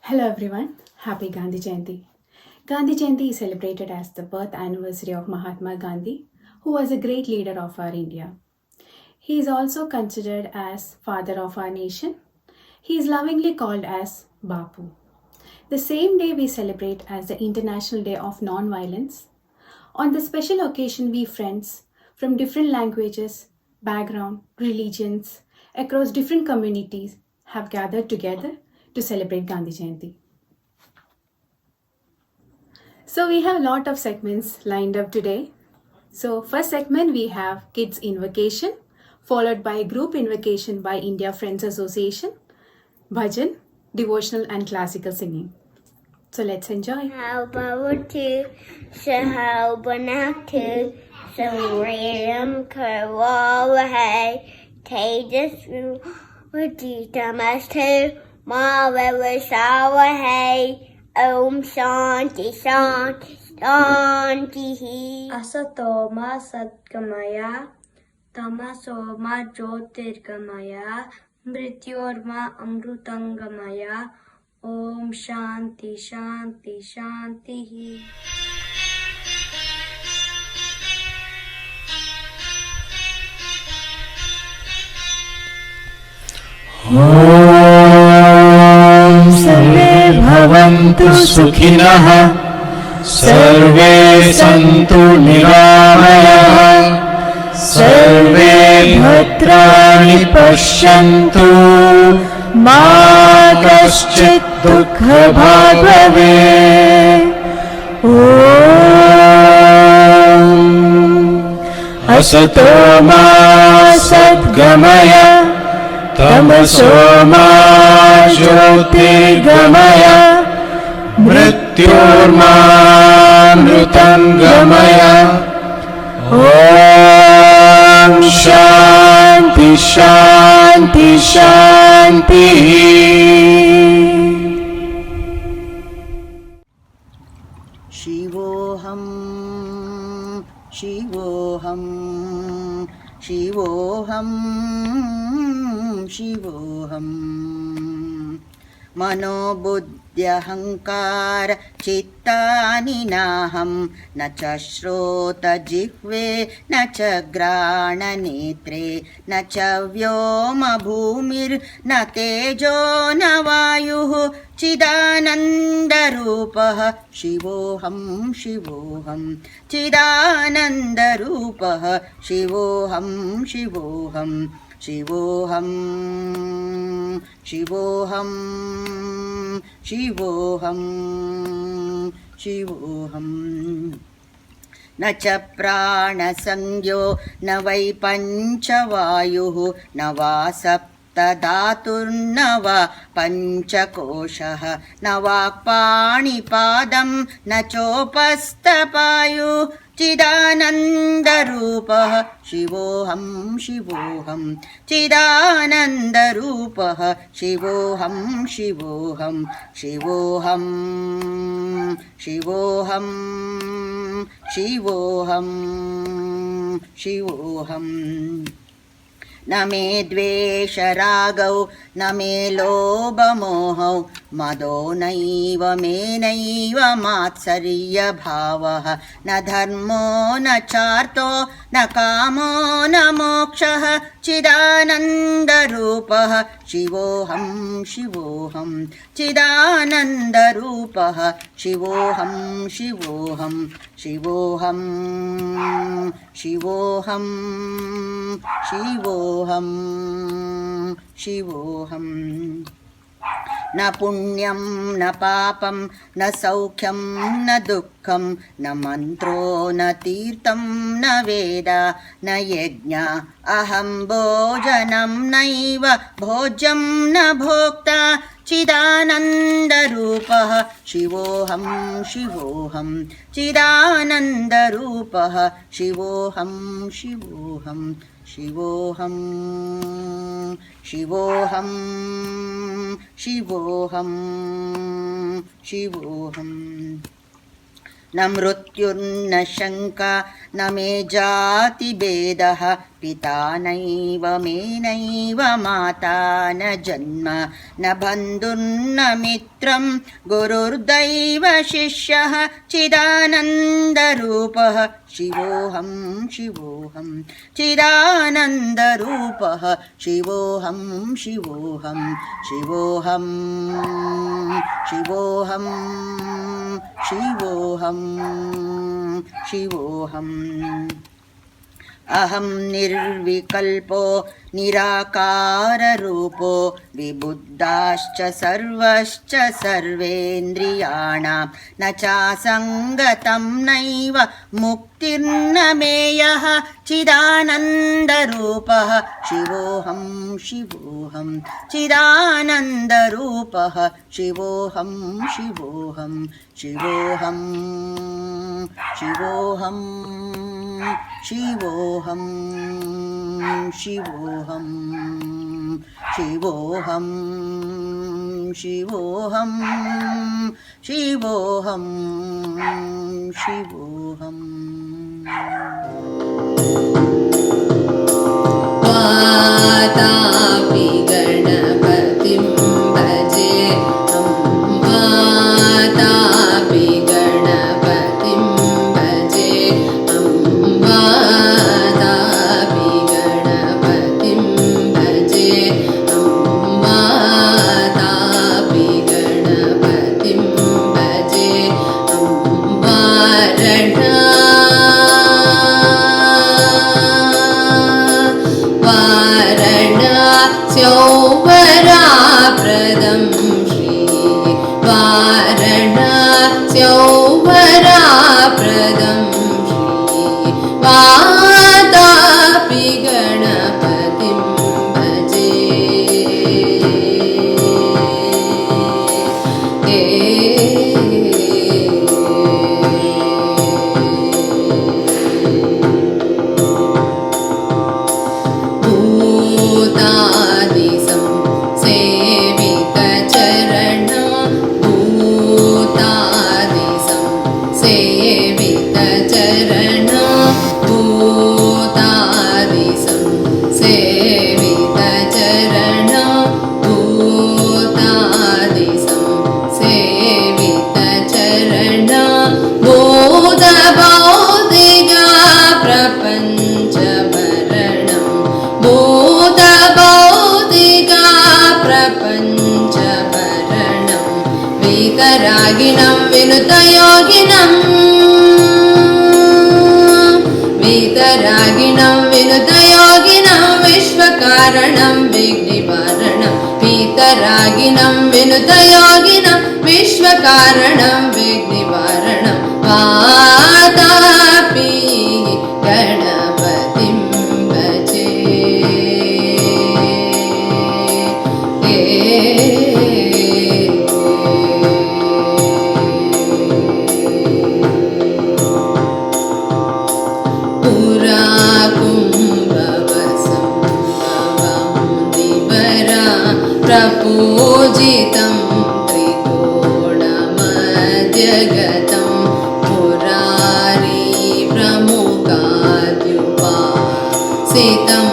Hello everyone, happy Gandhi Jayanti. Gandhi Jayanti is celebrated as the birth anniversary of Mahatma Gandhi, who was a great leader of our India. He is also considered as father of our nation. He is lovingly called as Bapu. The same day we celebrate as the International Day of Non-Violence. On this special occasion, we friends from different languages, background, religions, across different communities have gathered together to celebrate Gandhi Jayanti. So we have a lot of segments lined up today. So first segment we have Kids Invocation, followed by group invocation by India Friends Association, bhajan, devotional and classical singing. So let's enjoy. How about two? So how about two? So random curve all ahead. Take this room with you, Thomas too. Marvelous all ahead. Om Shanti Shanti Shanti. Asato ma satgamaya, tamaso ma jyotirgamaya, mrityorma amrutangamaya. Om Shanti Shanti Shanti. ॐ सर्वे भवन्तु सुखिनः सर्वे सन्तु निरामयाः सर्वे भद्राणि पश्यन्तु मा कश्चित् दुःखभाग् भवेत् ॐ असतो मा सद्गमय तमसो मा ज्योतिर्गमय मृत्योर्मामृतङ्गमय ॐ शान्ति शान्ति शान्तिः शिवोऽहं शिवोऽहं शिवोऽहं शिवोऽहं मनोबुद्ध्यहङ्कार चित्तानि नाहं न च श्रोतजिह्वे न च घ्राणनेत्रे न च व्योमभूमिर्न तेजो न वायुः चिदानन्दरूपः शिवोऽहं शिवोऽहं चिदानन्दरूपः शिवोऽहं शिवोऽहं शिवोऽहं शिवोऽहं शिवोऽहं शिवोऽहं न च प्राणसंज्ञो न वै पञ्चवायुः न वा सप्तधातुर्न वा पञ्चकोशः न वाक्पाणिपादं न चोपस्थपायुः चिदानन्दरूपः शिवोऽहं शिवोऽहं चिदानन्दरूपः शिवोऽहं शिवोऽहं शिवोऽहं शिवोऽहं शिवोऽहं शिवोऽहम् न मे द्वेषरागौ न मे लोभमोहौ मदो नैव मे नैव मात्सर्यभावः न धर्मो न चार्थो न कामो न मोक्षः चिदानन्दरूपः शिवोऽहं शिवोऽहं चिदानन्दरूपः शिवोऽहं शिवोऽहं शिवोऽहं शिवोऽहं शिवोऽहं शिवोऽहं न पुण्यं न पापं न सौख्यं न दुःखं न मन्त्रो न तीर्थं न वेद न यज्ञ अहं भोजनं नैव भोज्यं न भोक्ता चिदानन्दरूपः शिवोऽहं शिवोऽहं चिदानन्दरूपः शिवोऽहं शिवोऽहं शिवोऽहं शिवोऽहं शिवोऽहं शिवोऽहं न मृत्युर्न शङ्का न मे जातिभेदः पिता नैव मे नैव माता न जन्म न बन्धुर्न मित्रं गुरुर्दैव शिष्यः चिदानन्दरूपः शिवोऽहं शिवोऽहं चिदानन्दरूपः शिवोऽहं शिवोऽहं शिवोऽहं शिवोऽहं शिवोऽहं शिवोऽहम् अहं निर्विकल्पो निराकाररूपो विबुद्धाश्च सर्वश्च सर्वेन्द्रियाणां न चासङ्गतं नैव मुक्तिर्न मेयः चिदानन्दरूपः शिवोऽहं शिवोऽहं चिदानन्दरूपः शिवोऽहं शिवोऽहं शिवोऽहं शिवोऽहं शिवोऽहं शिवोऽहं शिवोऽहं शिवोऽहं शिवोऽहं शिवोऽहम् वातापि गणपतिं भजे वातापि गणपतिं भजे वातापि गणपतिं भजे वातापि गणपतिं भजे वारणास्योपराप्रदं श्री वारणास्योपराप्रदं श्री वातापि गणपतिं भजे भूतादिसं सेवितचरण भूतादिसं सेवितचरण भूतादिसं सेवितचरण भूतादिसं सेवितचरण भूतभौतिका प्रपञ्चभरणं भूतभौतिका प्रपञ्चभरणं वीतरागिणं विनुतयोगिनं वीतरागिणं विनुतयोगिनं विश्वकारणं विघ्निवारणं वीतरागिणं विनुतयोगिनं विश्वकारणं विघ्निवारणं वातापि गणपतिं भजे पुरा कुम्भवसम्भवं दिवरा प्रपूजितं त्रिकोणमध्यगतं मुरारी प्रमुखाद्युपासितं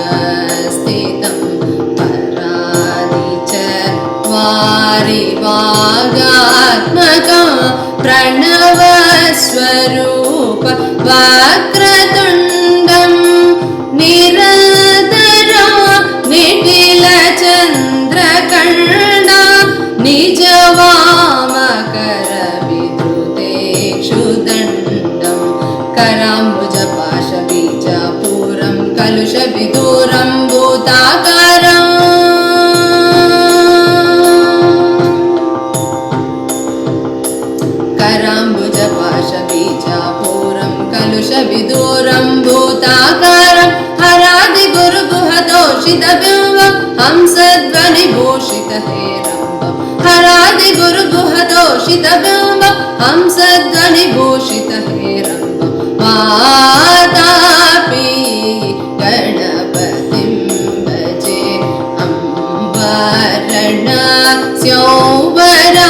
मूलाधाराक्षेत्रस्थितं परादि च वारिवागात्मकं प्रणवस्वरूप वक्रतुण्डं निरन्तरा निटिलचन्द्रकर्णा निजवामकरविधृतेक्षुदण्डं कराम्बुजपाशबीजापूरं कलुषविदूरं भूताकारम् कराम्बुजपाशबीजापूरं कलुषविदूरं भूताकारं हरादिगुरुगुहदोषितबिम्बं हंसध्वनिभूषितहेरम्बं हरादिगुरुगुहदोषितबिम्बं हंसध्वनिभूषितहेरम्बं वातापि गणपतिं भजे अम्बरणा स्यौवराप्रदं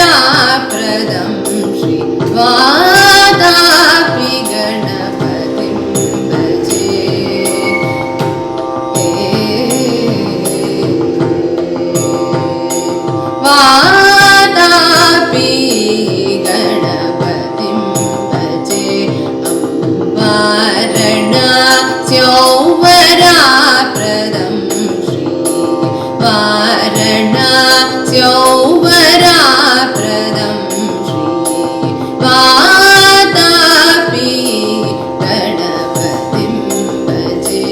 श्रीवारणास्यौवराप्रदं श्रीवातापि गणपतिं भजे वातापि गणपतिं भजे वारणास्यौवराप्रदं श्रीवारणास्यौवराप्रदं श्रीवातापि गणपतिं भजे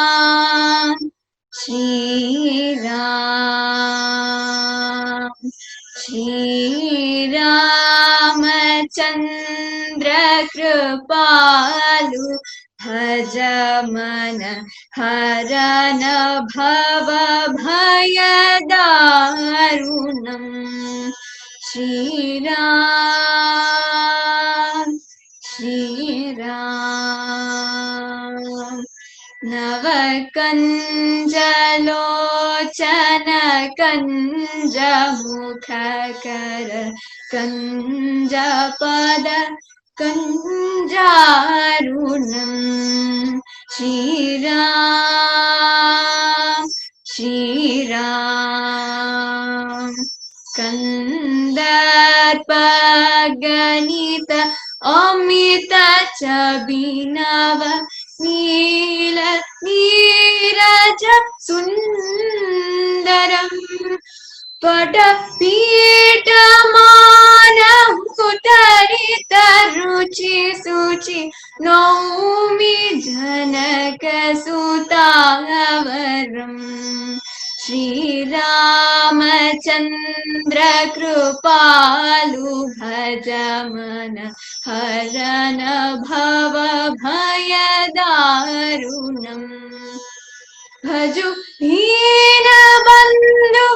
श्रीराम श्रीराम श्रीरामचन्द्र कृपालु भज मन हरन भव भयदारुणम् श्रीराम श्रीराम नवकञ्जलोचन कञ्जमुखकर कञ्जपद कञ्जारुणम् श्रीराम श्रीराम कन्दर्पगणित अमित चबिनव नील नीरज सुन्दरम् पटपीठमानहुतरित रुचि सुचि नौमि जनकसुतावरम् श्रीरामचन्द्र कृपालु भज मन हरन भव भयदारुणम् भजु दीनबन्धु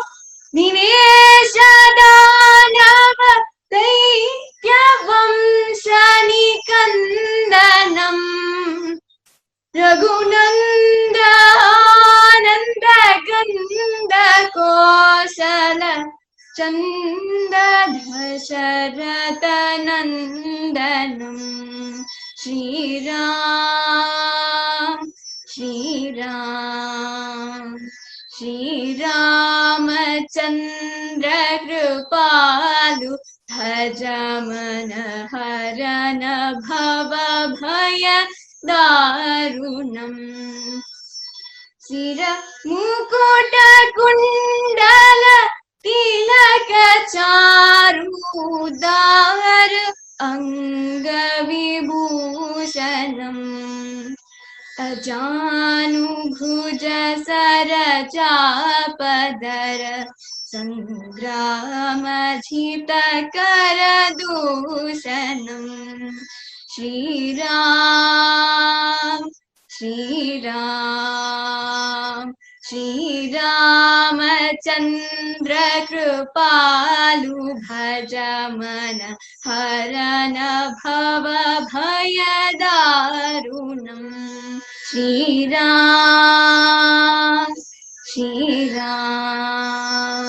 दिनेश दानव दैत्यवंशनिकन्दनम् रघुनन्दानन्द गन्ध कौशल चन्द दशरथ नन्दनम् श्रीराम श्रीराम श्रीरामचन्द्र कृपालु भज मन हरन भव भय दारुणम् शिर मुकुट कुण्डल तिलक चारुदार अंग विभूषणम् अजानुभुज सरचापदर संग्रामजित कर दूषणम् श्रीराम श्रीराम श्रीरामचन्द्र कृपालु भज मन हरन भव भयदारुणम् श्रीराम श्रीराम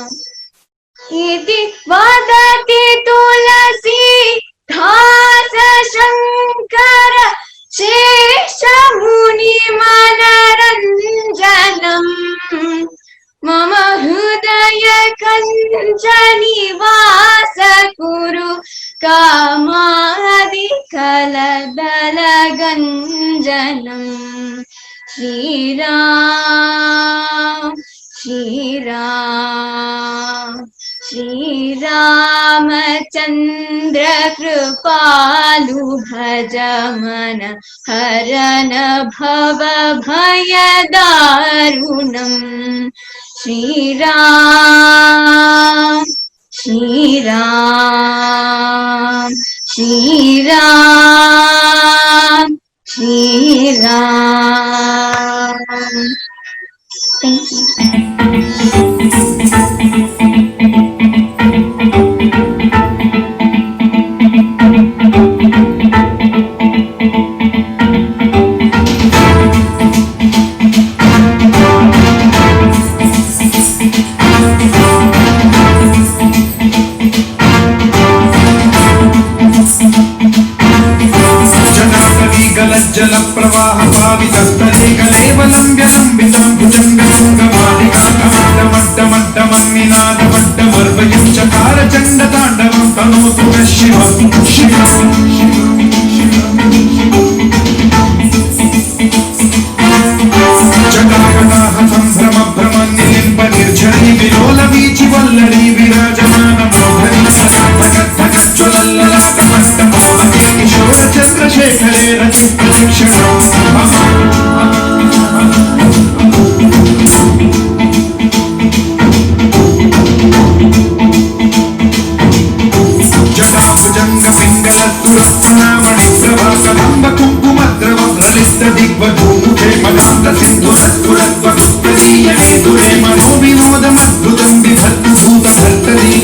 इति वदति तुलसी दास शङ्कर शेषमुनिमनरञ्जनम् मम हृदय कञ्चनिवास कुरु कामादिकलदलगञ्जनम् श्रीराम श्रीराम श्रीरामचन्द्र कृपालु भज मन हरन भव भयदारुणम् Shriram Shri Ram, Shri Ram, Shri Ram. Thank you. जल प्रवाह पावितस्तले कलेवलम्ब्य लम्बितां भुजङ्गमङ्गमालिकामड्डमड्डमन्निनादमड्डमर्वयं चकार चण्डताण्डवं तनोतु नः शिवं जटाकटाह सम्भ्रम भ्रमन्निलिम्ब निर्झरी विलोल वीचि वल्लरी विराजमान मोहरी धगद्धगज्ज्वलल्ललाटमट्टमौलके किशोर चन्द्रशेखरे रचिप्रशिक्षणं जटाभुजङ्ग पिङ्गलस्तुरस्तनामणिप्रभा कदम्ब कुङ्कुमद्रवं ललित दिग्वधूमुखे मदान्त सिन्धुरस्फुरत्वगुप्तदीयणे दुरे मनोविनोदमद्भुतं बिभर्तु भूतभर्तरी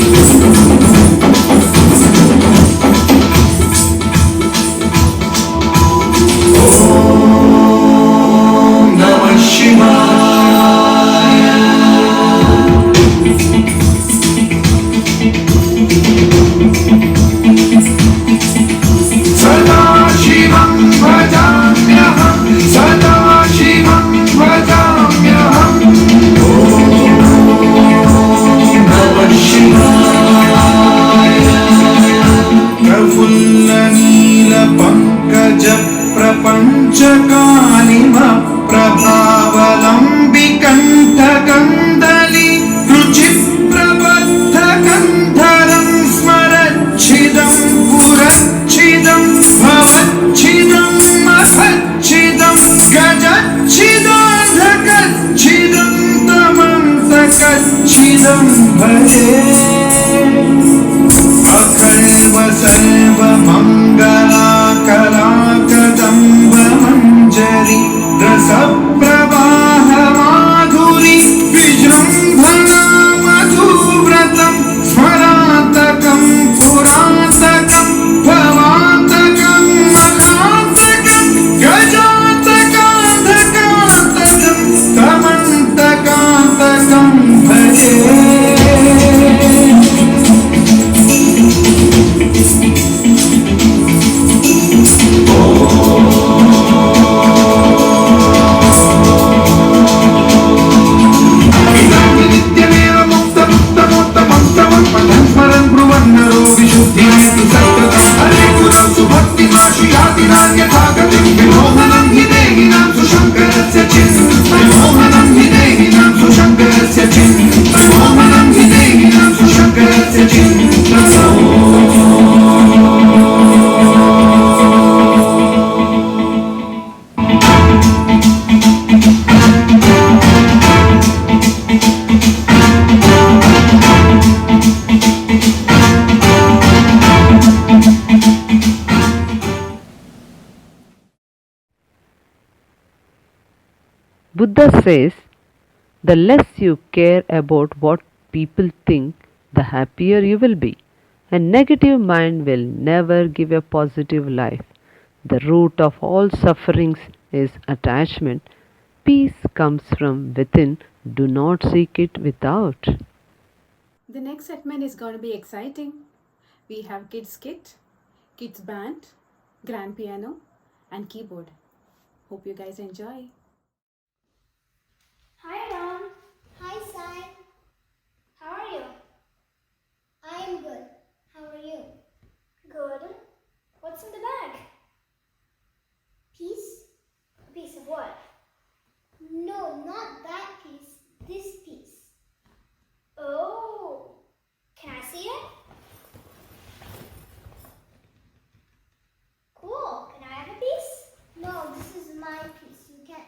प्रभावलम्बिकण्ठकन्दली रुचिप्रबद्धकन्धरं स्मरच्छिदं पुरच्छिदं भवच्छिदं महच्छिदं गजच्छिदान्धकच्छिदं तमन्तकच्छिदं भजे अखर्व सर्वमङ्गलाकलाकदम्बमञ्जरी रसप्रवाह माधुरी विजृम्भणा मधुव्रतं स्मरातकं पुरातकं भवातकं मदातकं गजातकान्धकान्तकं तमन्तकान्तकं भजे Buddha says, the less you care about what people think, the happier you will be. A negative mind will never give a positive life. The root of all sufferings is attachment. Peace comes from within. Do not seek it without. The next segment is going to be exciting. We have kids kit, kids band, grand piano, and keyboard. Hope you guys enjoy. Hi, Ram. Hi, Sai. How are you? I am good. How are you? Good. What's in the bag? Piece? A piece of what? No, not that piece. This piece. Oh. Can I see it? Cool. Can I have a piece? No, this is my piece. You can't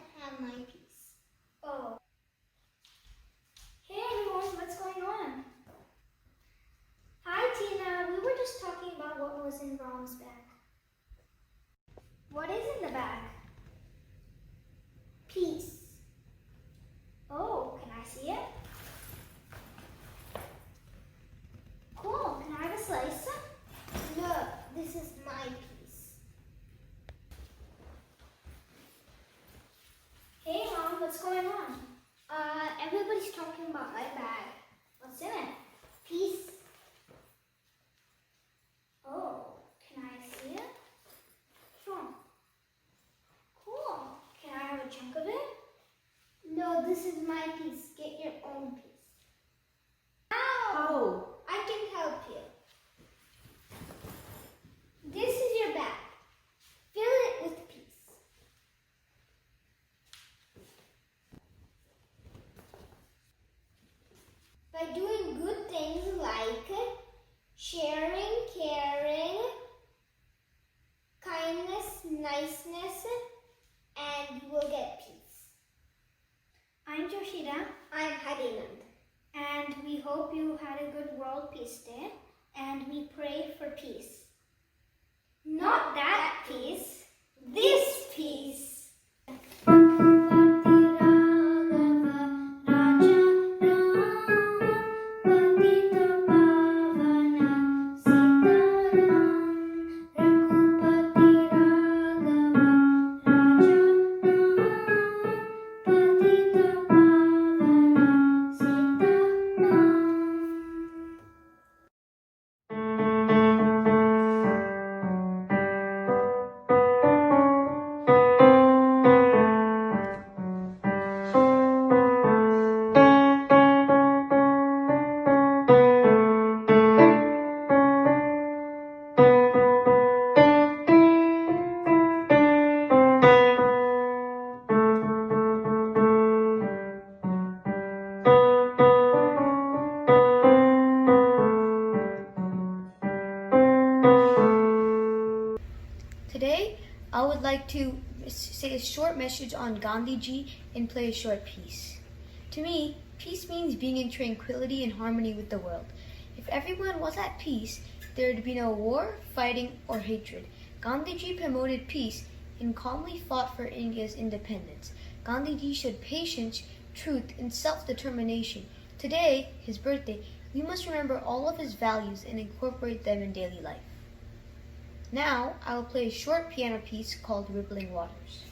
by doing good things like sharing, caring, kindness, niceness, and you will get peace. I'm Joshida. I'm Harinand. And we hope you had a good World Peace Day, and we pray for peace. Not that peace, this peace. Today, I would like to say a short message on Gandhiji and play a short piece. To me, peace means being in tranquility and harmony with the world. If everyone was at peace, there would be no war, fighting, or hatred. Gandhiji promoted peace and calmly fought for India's independence. Gandhiji showed patience, truth, and self-determination. Today, his birthday, we must remember all of his values and incorporate them in daily life. Now, I will play a short piano piece called Rippling Waters.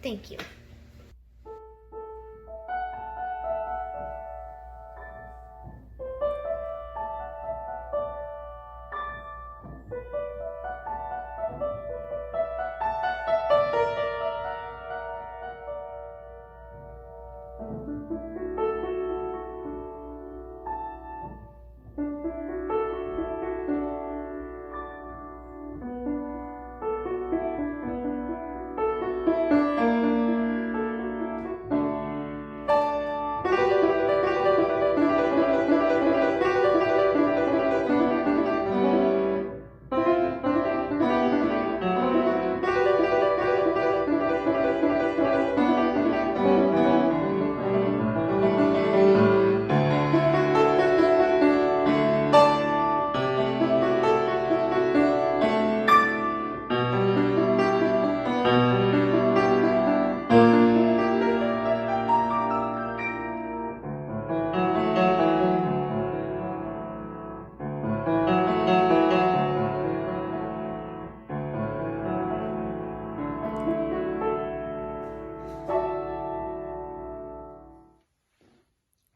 Thank you.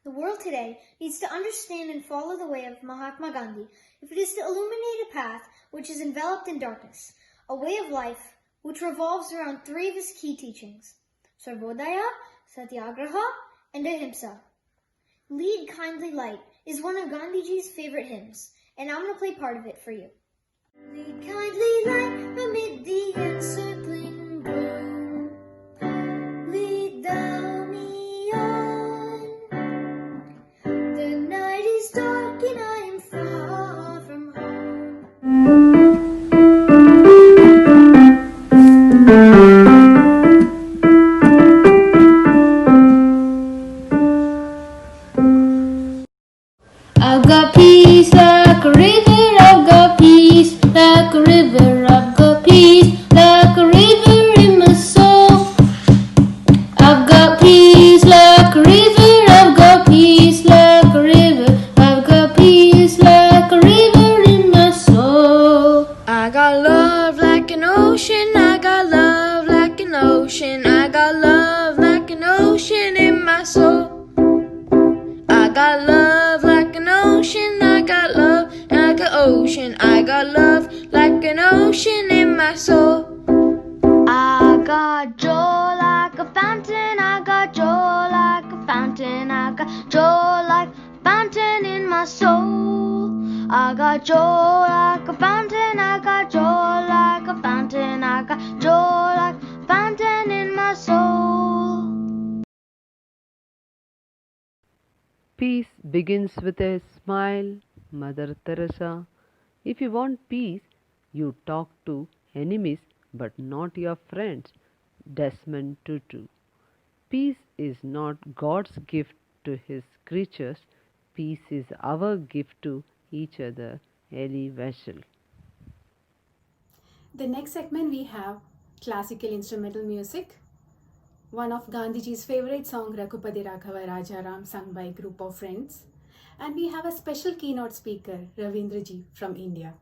The world today needs to understand and follow the way of Mahatma Gandhi if it is to illuminate a path which is enveloped in darkness, a way of life which revolves around three of his key teachings: Sarvodaya, Satyagraha, and Ahimsa. Lead Kindly Light is one of Gandhiji's favorite hymns, and I'm going to play part of it for you. Lead kindly light amid the encircling gloom. Lead thou me on. The night is dark and I am far from home. Agapi sak river agapi I got love like an ocean, I got love like an ocean, I got love like an ocean in my soul. I got love like an ocean, I got love like an ocean, I got love like an ocean in my soul. I got joy like a fountain, I got joy like a fountain, I got joy like a fountain in my soul. I got joy like a fountain, I got joy like a fountain, I got joy like a fountain in my soul. Peace begins with a smile, Mother Teresa. If you want peace, you talk to enemies but not your friends, Desmond Tutu. Peace is not God's gift to his creatures, peace is our gift to each other, Elie Wiesel. The next segment we have classical instrumental music. One of Gandhiji's favorite song, Raghupati Raghava Rajaram, sung by a group of friends. And we have a special keynote speaker, Ravindraji from India.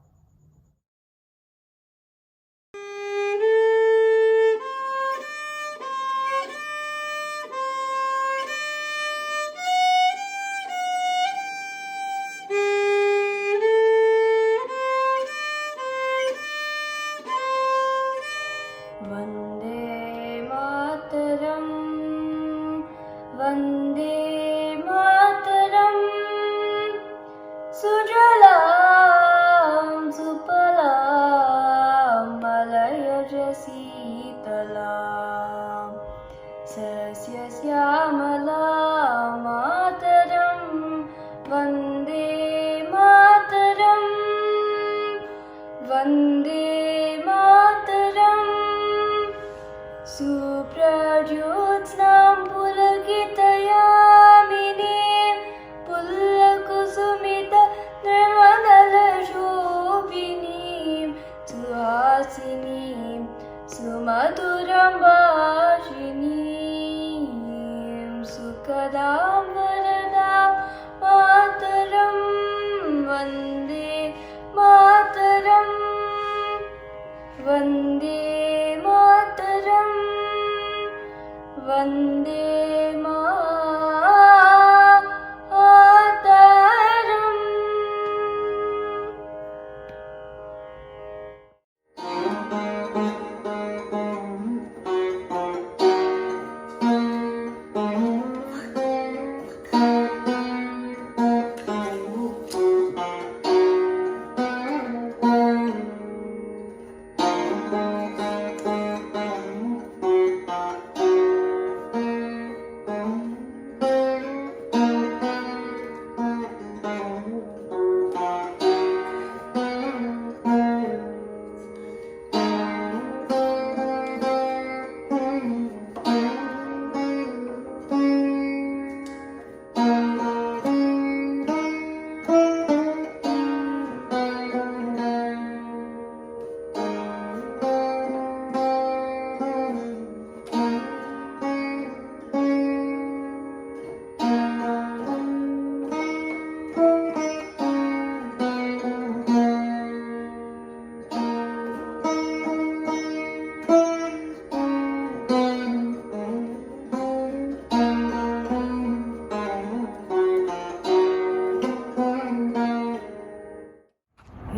Vande Mataram, Vande Mataram, Sujalam Supalam Malayaj Sitalam Sasya Syamala Mataram, Vande Mataram, Vande Mataram, Suprajyotsnam Pulakitayaminim Pullakusumita Nirmanala Shobhinim Suhasinim Sumaduram Vashinim Sukadam Varadam Mataram, Vande Mataram, Vande Mataram, Vande Mataram.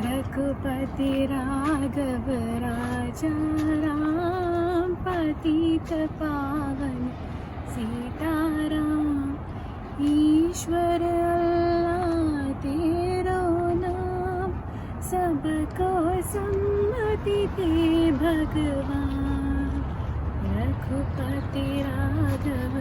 Raghupati Raghav राजा राम पतित पावन सीताराम ईश्वर अल्लाह तेरो नाम सबको सम्मति दे भगवान Raghupati Raghav.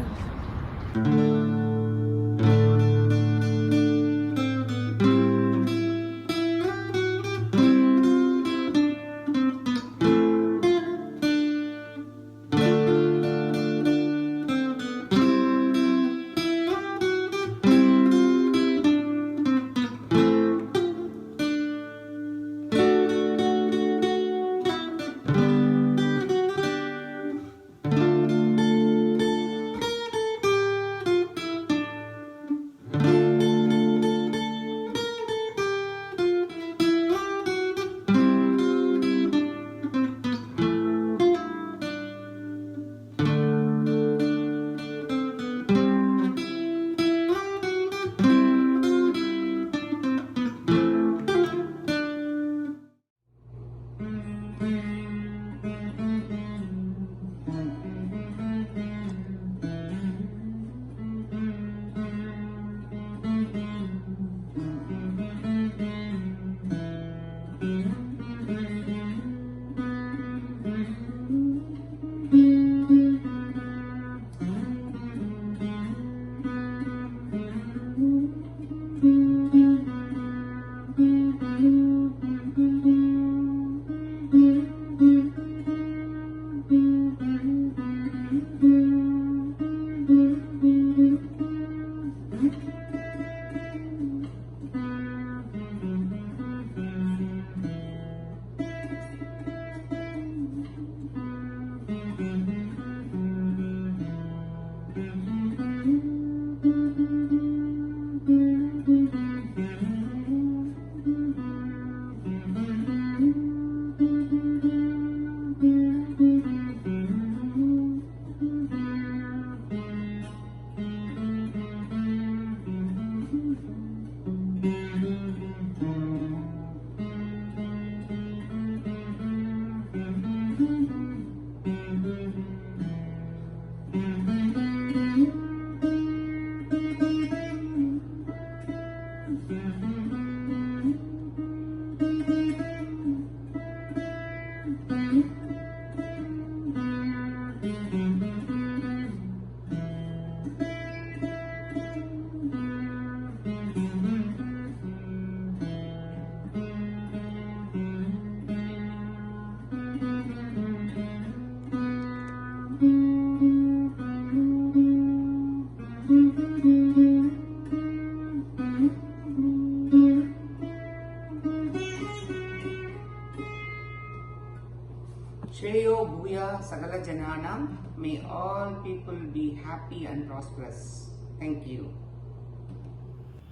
Shreyo Bhuya Sagala Jananam. May all people be happy and prosperous. Thank you.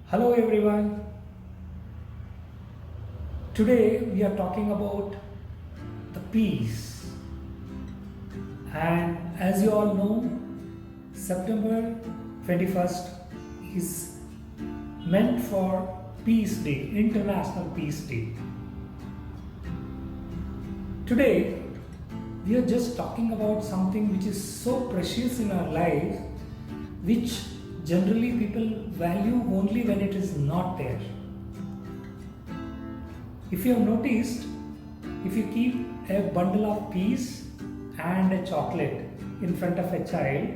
Hello everyone. Today we are talking about the peace. And as you all know, September 21st is meant for Peace Day, International Peace Day. Today we are just talking about something which is so precious in our lives, which generally people value only when it is not there. If you have noticed, if you keep a bundle of peas and a chocolate in front of a child,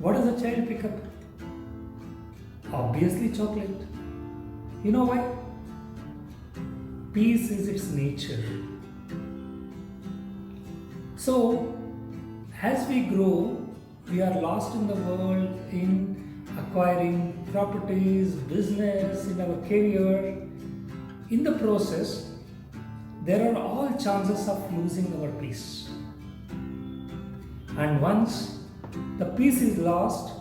what does the child pick up? Obviously chocolate. You know why? Peace is its nature. So, as we grow, we are lost in the world in acquiring properties, business, in our career. In the process, there are all chances of losing our peace. And once the peace is lost,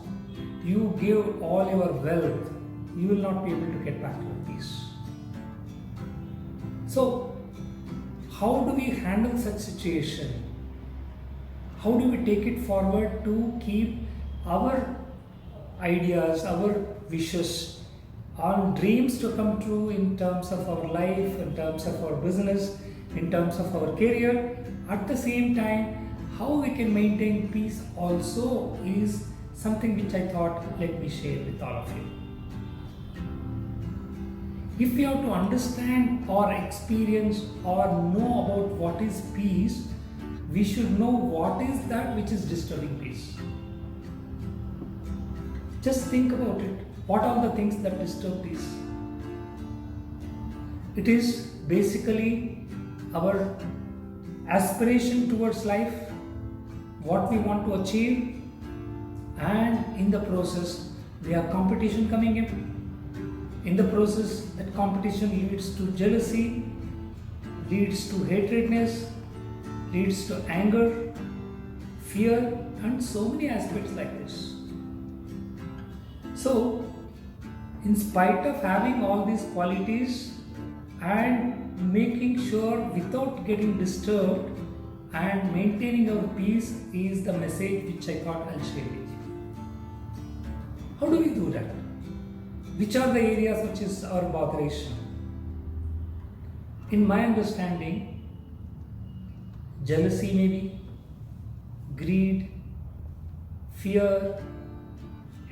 you give all your wealth, you will not be able to get back your peace. So, how do we handle such situation? How do we take it forward to keep our ideas, our wishes, our dreams to come true in terms of our life, in terms of our business, in terms of our career? At the same time, how we can maintain peace also is something which I thought let me share with all of you. If we have to understand or experience or know about what is peace, we should know what is that which is disturbing peace. Just think about it. What are the things that disturb peace? It is basically our aspiration towards life, what we want to achieve, and in the process, we have competition coming in. In the process, that competition leads to jealousy, leads to hatredness, leads to anger, fear, and so many aspects like this. So, in spite of having all these qualities and making sure without getting disturbed and maintaining our peace is the message which I thought I'll share with you. How do we do that? Which are the areas which is our botheration? In my understanding, jealousy maybe, greed, fear,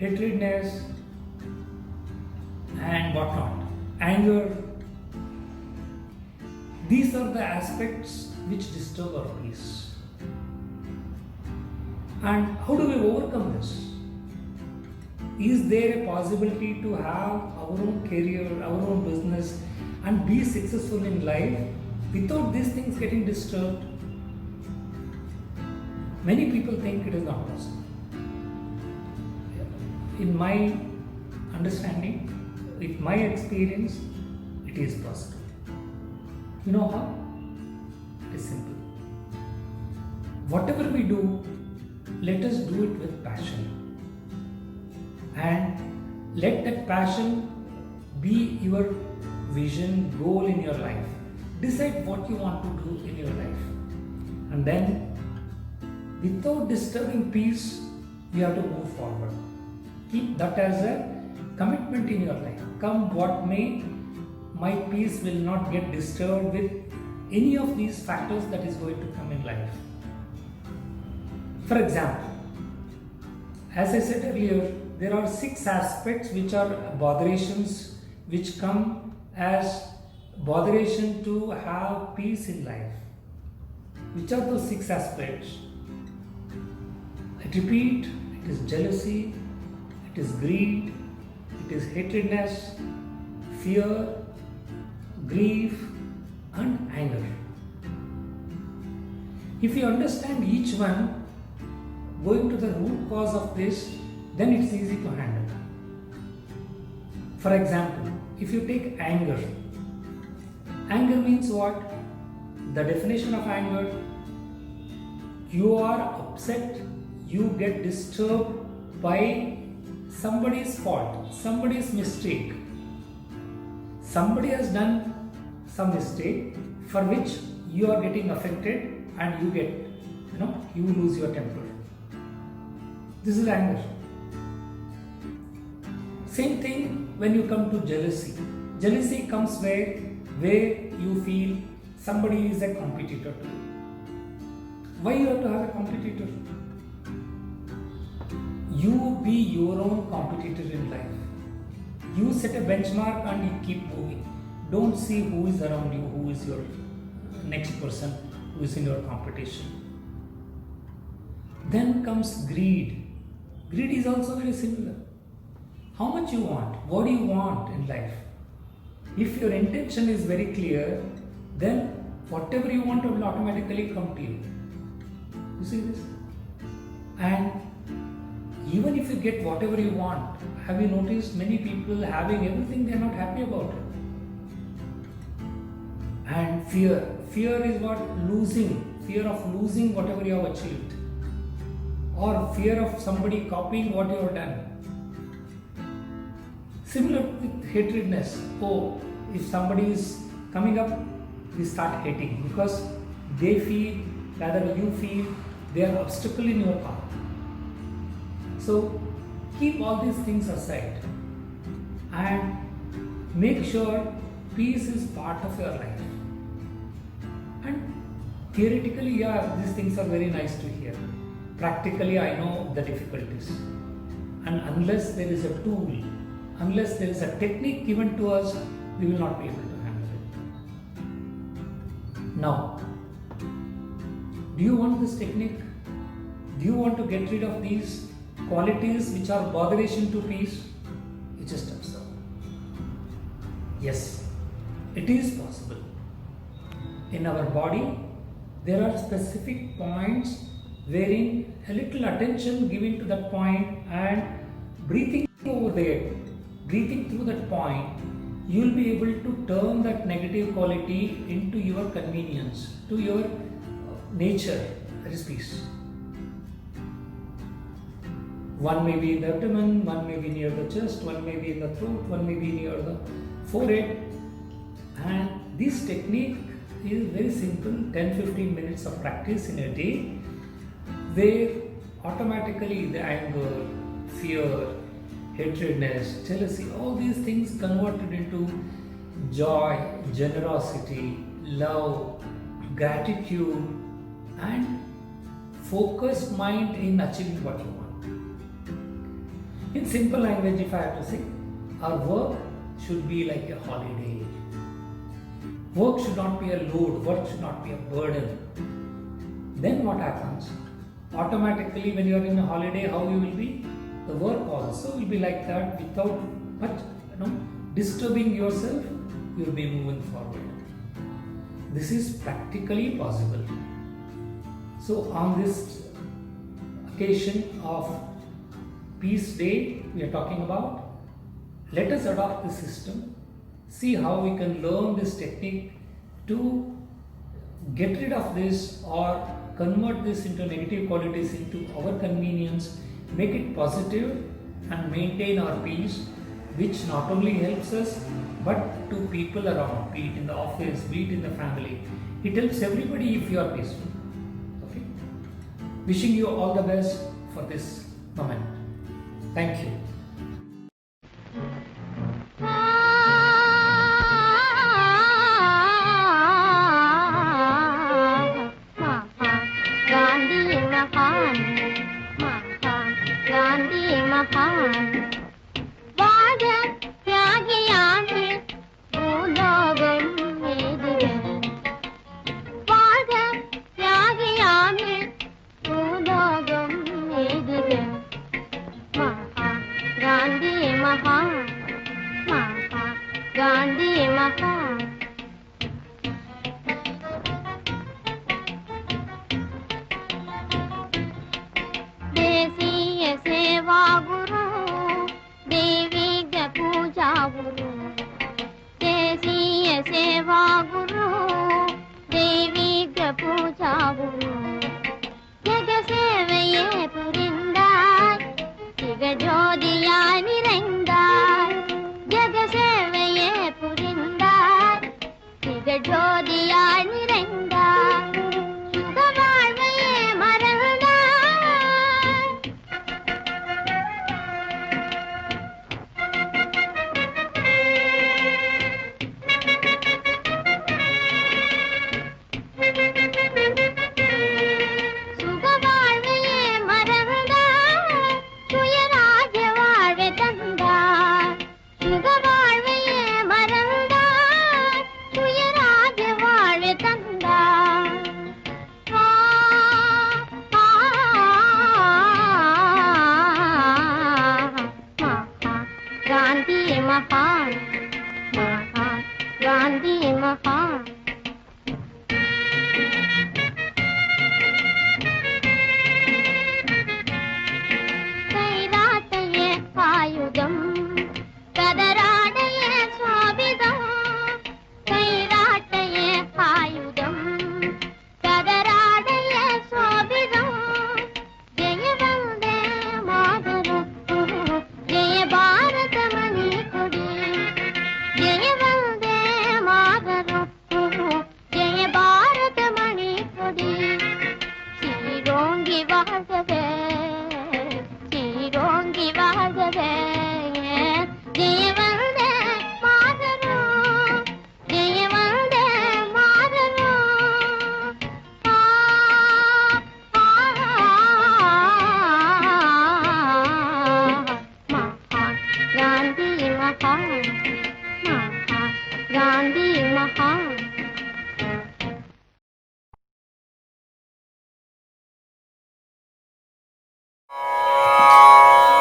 hatredness, and whatnot, anger. These are the aspects which disturb our peace. And how do we overcome this? Is there a possibility to have our own career, our own business, and be successful in life without these things getting disturbed? Many people think it is not possible. In my understanding, with my experience, it is possible. You know how? It is simple. Whatever we do, let us do it with passion. And let that passion be your vision, goal in your life. Decide what you want to do in your life. And then, without disturbing peace, you have to move forward. Keep that as a commitment in your life. Come what may, my peace will not get disturbed with any of these factors that is going to come in life. For example, as I said earlier, there are 6 aspects which are botherations, which come as botheration to have peace in life. Which are those 6 aspects? I repeat, it is jealousy, it is greed, it is hatredness, fear, grief, and anger. If you understand each one, going to the root cause of this, then it's easy to handle. For example, if you take anger, anger means what? The definition of anger, you are upset, you get disturbed by somebody's fault, somebody's mistake. Somebody has done some mistake for which you are getting affected and you get, you lose your temper. This is anger. Same thing when you come to jealousy. Jealousy comes where you feel somebody is a competitor to you. Why you have to have a competitor? You be your own competitor in life. You set a benchmark and you keep moving. Don't see who is around you, who is your next person, who is in your competition. Then comes greed. Greed is also very similar. How much you want? What do you want in life? If your intention is very clear, then whatever you want will automatically come to you. You see this? And even if you get whatever you want, have you noticed many people having everything, they are not happy about it? And fear. Fear is what? Losing. Fear of losing whatever you have achieved. Or fear of somebody copying what you have done. Similar with hatredness. Oh, if somebody is coming up, we start hating because they feel, rather you feel, they are obstacle in your path. So keep all these things aside and make sure peace is part of your life. And theoretically, these things are very nice to hear. Practically, I know the difficulties. And unless there is a tool, unless there is a technique given to us, we will not be able to handle it. Now, do you want this technique? Do you want to get rid of these qualities which are botheration to peace? You just observe. Yes, it is possible. In our body, there are specific points wherein a little attention given to that point and breathing over there, breathing through that point, you will be able to turn that negative quality into your convenience, to your nature, that is peace. One may be in the abdomen, one may be near the chest, one may be in the throat, one may be near the forehead. And this technique is very simple, 10-15 minutes of practice in a day, where automatically the anger, fear, hatredness, jealousy, all these things converted into joy, generosity, love, gratitude, and focused mind in achieving what you want. In simple language, if I have to say, our work should be like a holiday. Work should not be a load, work should not be a burden. Then what happens? Automatically when you are in a holiday, how you will be? The work also will be like that, without much disturbing yourself, you will be moving forward. This is practically possible. So on this occasion of Peace Day we are talking about, let us adopt this system, see how we can learn this technique to get rid of this or convert this into negative qualities into our convenience, make it positive and maintain our peace, which not only helps us but to people around, be it in the office, be it in the family. It helps everybody if you are peaceful. Okay? Wishing you all the best for this moment. Thank you.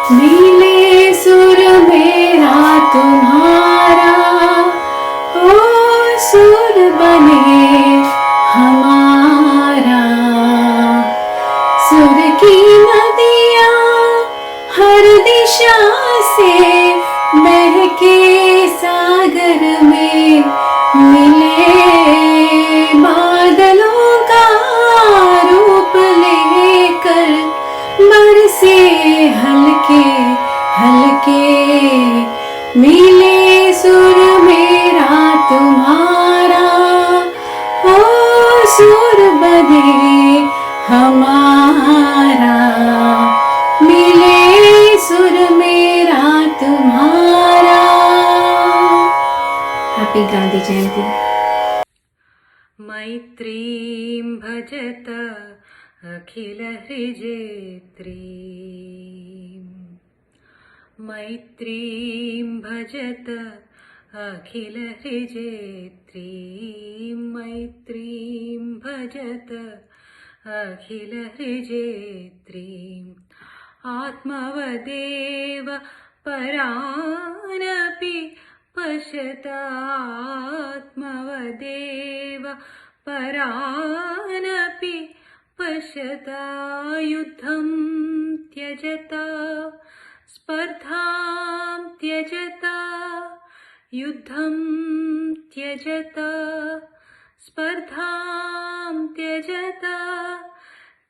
नीले सुर मेरा तुम्हारा, ओ सुर बने हमारा। सुर की नदियाँ हर दिशा से बहके सागर में मिले, बादलों का रूप लेकर बरसे हल्के हल्के। मिले सुर मेरा तुम्हारा, ओ सुर बने हमारा। मिले सुर मेरा तुम्हारा। हैप्पी गांधी जयंती। मैत्रीं भजत अखिलहृजेत्रीम् मैत्रीं भजत अखिलहृजेत्रीं मैत्रीं भजत अखिलहृजेत्रीम् आत्मवदेव परानपि पश्यतात्मवदेव परानपि पश्यता युद्धं त्यजता स्पर्धां त्यजता युद्धं त्यजता स्पर्धां त्यजता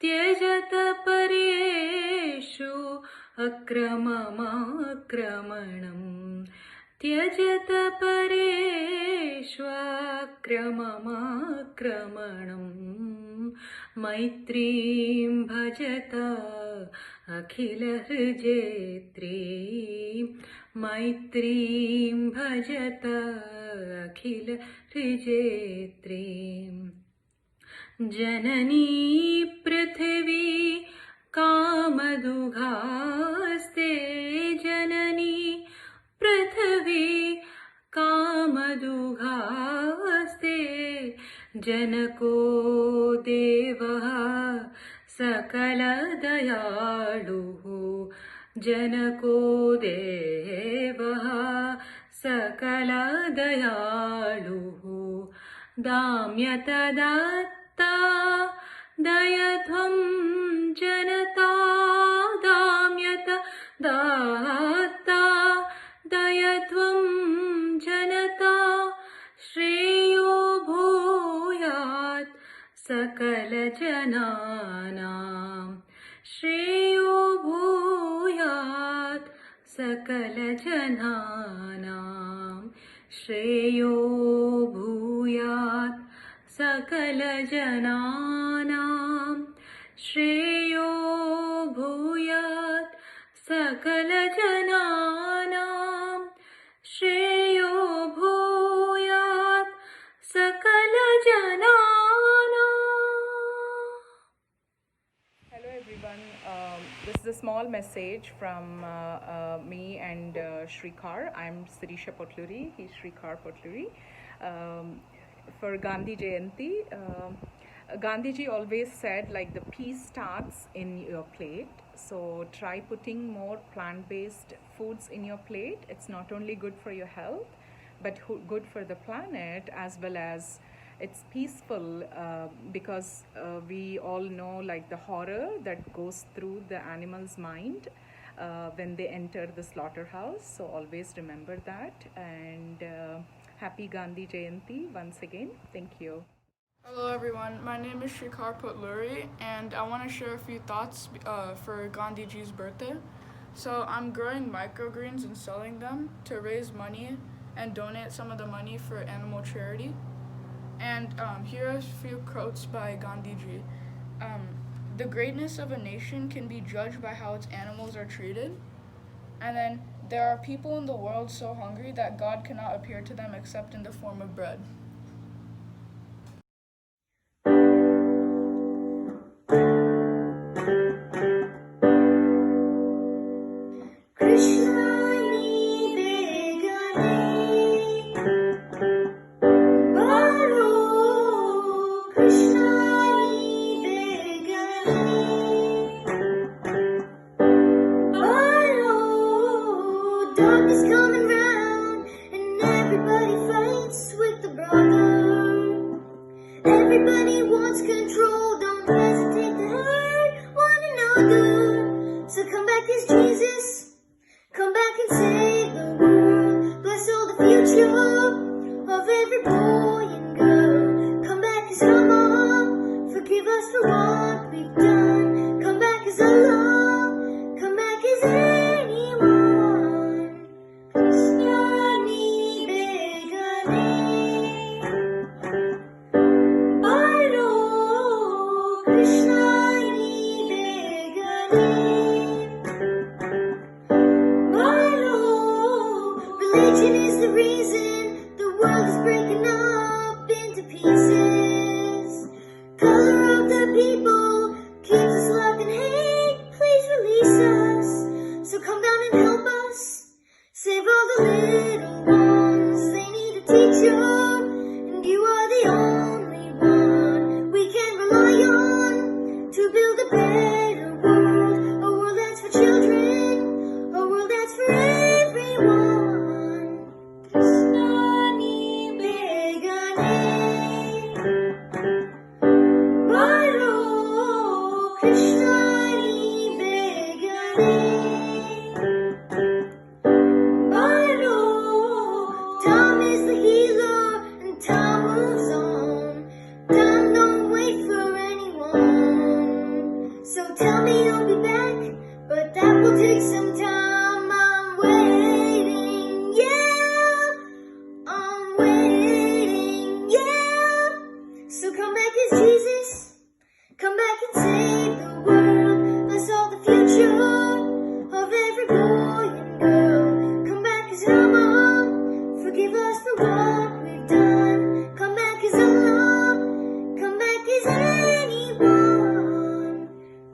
त्यजत परेषु अक्रममाक्रमणम् त्यजत परेष्वक्रममाक्रमणम् मैत्रीं भजत अखिलहृजेत्रीं मैत्रीं भजत अखिलहृजेत्रीम् जननी पृथिवी कामदुघास्ते जननी पृथिवी कामदुघास्ते जनको देवः सकलदयालुः जनको देवः सकलदयालुः दाम्यतदत्ता दयध्वं जनता दाम्यत दात्ता दयध्वं जनता श्रेयो भूयात् सकलजनानां श्रेयो भूयात् सकलजनानां श्रेयो भूयात् सकलजनानां श्रेयो भूयात् सकलजनानां श्रेयो भूयात् सकलजनानाम्. Hello everyone, this is a small message from me and Shrikar. I'm Sirisha Potluri, he's Shrikar Potluri. For Gandhi Jayanti, Gandhiji always said like the peace starts in your plate. So try putting more plant-based foods in your plate. It's not only good for your health, but good for the planet, as well as it's peaceful because we all know like the horror that goes through the animal's mind when they enter the slaughterhouse. So always remember that, and happy Gandhi Jayanti once again. Thank you. Hello everyone, my name is Shrikar Potluri and I want to share a few thoughts for Gandhiji's birthday. So I'm growing microgreens and selling them to raise money and donate some of the money for animal charity. And here are a few quotes by Gandhiji. The greatness of a nation can be judged by how its animals are treated. And then, there are people in the world so hungry that God cannot appear to them except in the form of bread. Darkness coming round and everybody fights with the brother. Everybody wants control, don't hesitate to hurt one another. So come back as Jesus, come back and save the world. Bless all the future of every boy and girl. Come back as Allah, forgive us for what we've done. Come back as Allah, come back as anyone. Krishna-ni begane, Balo, Krishna-ni begane, Balo. Religion is the reason the world is breaking up into pieces. Color Krishna ni begane. Time is the healer and time moves on. Time don't wait for anyone. So tell me you'll be back, but that will take some time. I'm waiting, yeah. I'm waiting, yeah. So come back as Jesus. Come back and save the world. Bless all the future of every boy and girl. Come back as Rama. Forgive us for what we've done. Come back as Allah. Come back as anyone.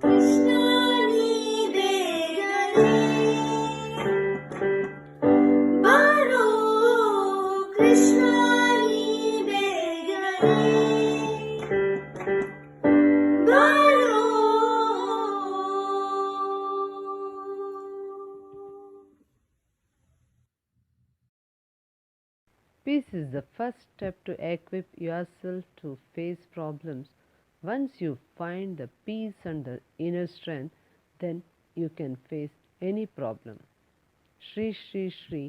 Krishna ni begane. Baro Krishna ni begane. Baro. Peace is the first step to equip yourself to face problems. Once you find the peace and the inner strength, then you can face any problem. Shri Shri Shri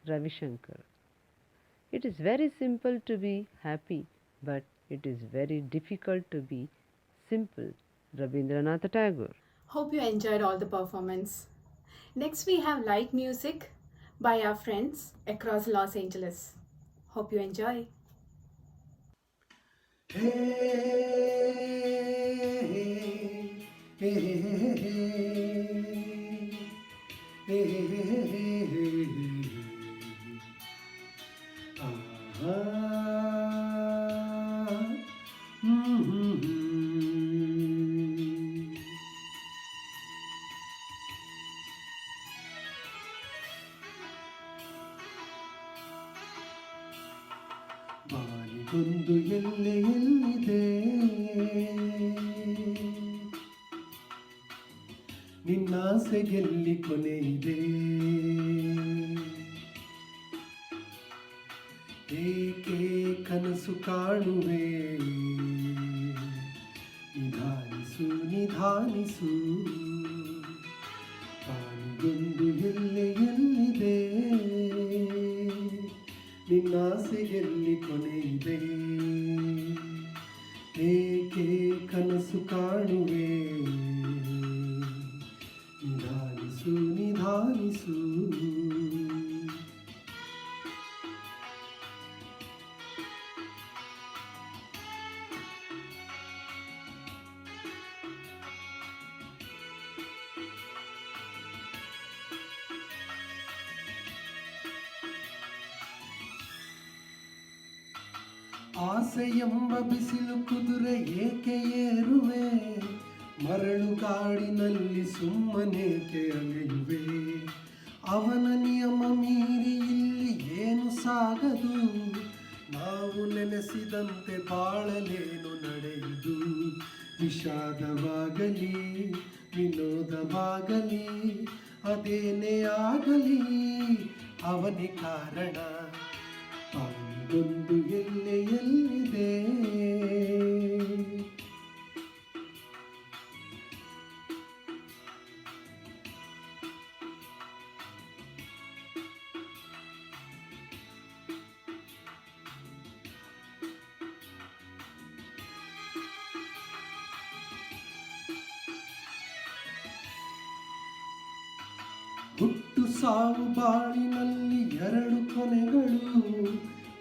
Ravi Shankar. It is very simple to be happy, but it is very difficult to be simple. Rabindranath Tagore. Hope you enjoyed all the performance. Next, we have light music by our friends across Los Angeles. Hope you enjoy. ಬಾನಿಗೊಂದು ಎಲ್ಲೆ ಎಲ್ಲಿದೆ, ನಿನ್ನಾಸೆಗೆಲ್ಲಿ ಕೊನೆ ಇದೆ, ಏಕೆ ಕನಸು ಕಾಣುವೆ, ನಿಧಾನಿಸು ನಿಧಾನಿಸು. ಬಾನಿಗೊಂದು ಎಲ್ಲೆ ಎಲ್ಲಿದೆ, ನಿನ್ನಾಸೆಯಲ್ಲಿ ಕೊನೆ ಇದೆ, ಏಕೆ ಕನಸು ಕಾಣುವೆ, ನಿಧಾನಿಸು ನಿಧಾನಿಸು. ಆಸೆಯೆಂಬ ಬಿಸಿಲು ಕುದುರೆ ಏಕೆ ಏರುವೆ, ಮರಳು ಕಾಡಿನಲ್ಲಿ ಸುಮ್ಮನೇಕೆ ಅಲೆಯುವೆ, ಅವನ ನಿಯಮ ಮೀರಿ ಇಲ್ಲಿ ಏನು ಸಾಗದು, ನಾವು ನೆನೆಸಿದಂತೆ ಬಾಳಲೇನು ನಡೆಯುವುದು. ವಿಷಾದವಾಗಲಿ ವಿನೋದವಾಗಲಿ ಅದೇನೇ ಆಗಲಿ ಅವನೇ ಕಾರಣ. ಬಾನಿಗೊಂದು ಎಲ್ಲೆ ಎಲ್ಲಿದೆ, ಹುಟ್ಟು ಸಾವು ಬಾಳಿನಲ್ಲಿ ಎರಡು ಕೊನೆಗಳು,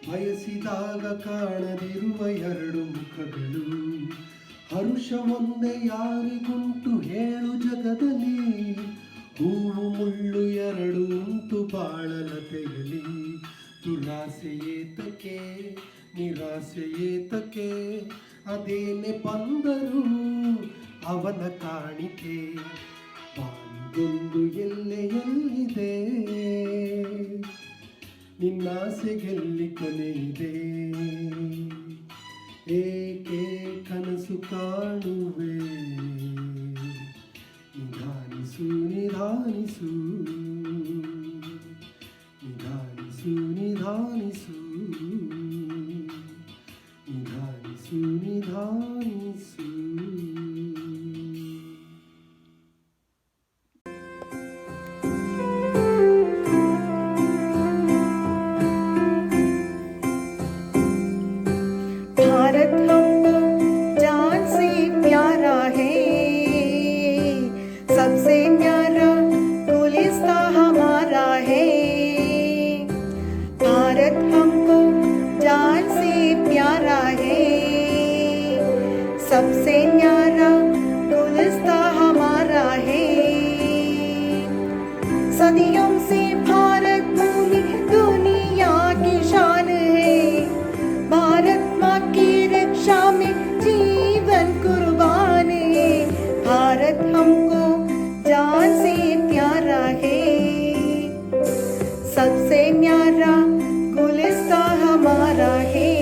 ಬಯಸಿದಾಗ ಕಾಣದಿರುವ ಎರಡು ಮುಖಗಳು, ಹರುಷ ಒಂದೇ ಯಾರಿಗುಂಟು ಹೇಳು ಜಗದಲ್ಲಿ, ಹೂವು ಮುಳ್ಳು ಎರಡು ಉಂಟು ಬಾಳಲತೆಯಲ್ಲಿ, ದುರಾಸೆ ಏತಕ್ಕೆ ನಿರಾಸೆ ಏತಕ್ಕೆ, ಅದೇನೆ ಬಂದರು ಅವನ ಕಾಣಿಕೆ. ಬಾನಿಗೊಂದು ಎಲ್ಲೆ ಎಲ್ಲಿದೆ, ನಿನ್ನಾಸೆಗೆಲ್ಲಿ ಕೊನೆ ಇದೆ, ಏಕೆ ಕನಸು ಕಾಣುವೆ, ನಿಧಾನಿಸು ನಿಧಾನಿಸು, ನಿಧಾನಿಸು ನಿಧಾನಿಸು, ನಿಧಾನಿಸು ನಿಧಾನಿಸು. न्यारा गुलिस्ता हमारा है। सदियों से भारत भूमि दुनिया की शान है। भारत माँ की रक्षा में जीवन कुर्बान है। भारत हमको जान से प्यारा है। सबसे न्यारा गुलिस्ता हमारा है।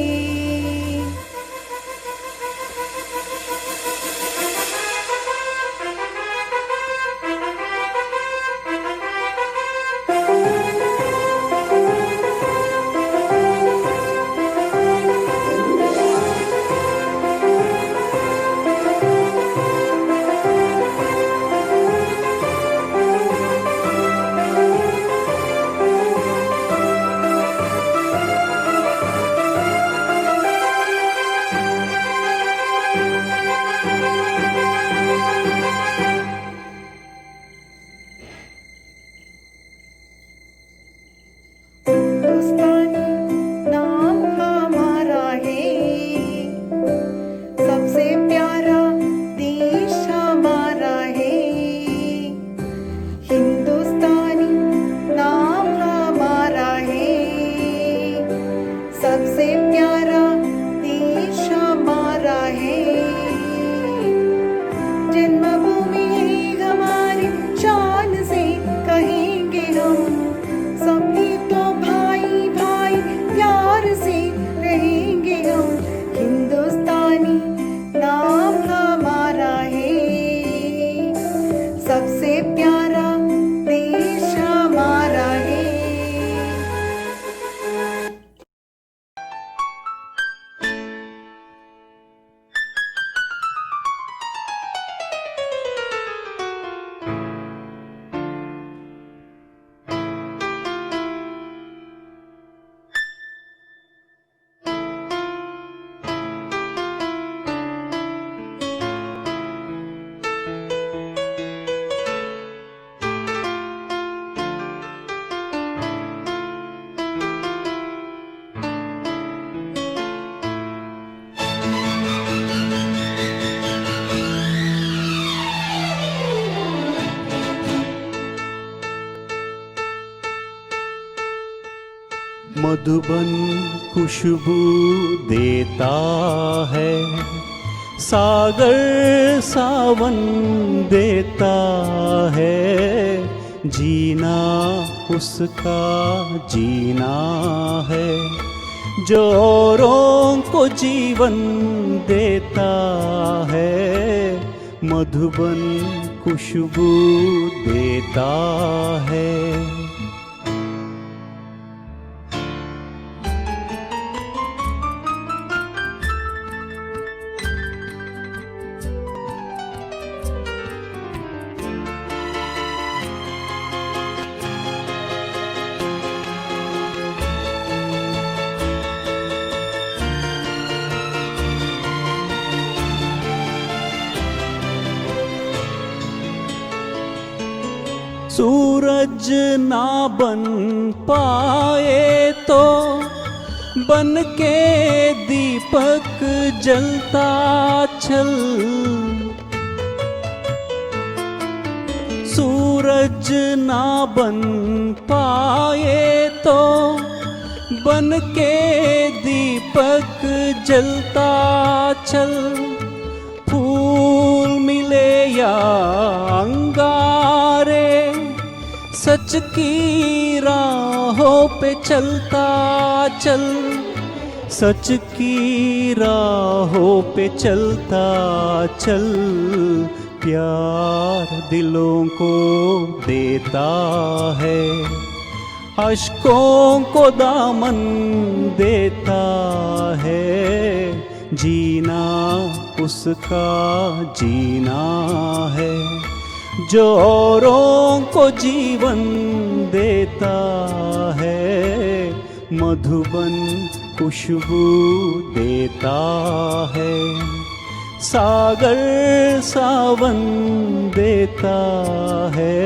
मधुबन खुशबू देता है, सागर सावन देता है, जीना उसका जीना है, जो औरों को जीवन देता है। मधुबन खुशबू देता है। सूरज ना बन पाए तो बन के दीपक जलता चल। सूरज ना बन पाए तो बन के दीपक जलता चल। फूल मिले या अंगारे, सच की राहों पे चलता चल। सच की राहों पे चलता चल। प्यार दिलों को देता है, अश्कों को दामन देता है। जीना उसका जीना है, जो औरों को जीवन देता है। मधुबन खुशबू देता है, सागर सावन देता है।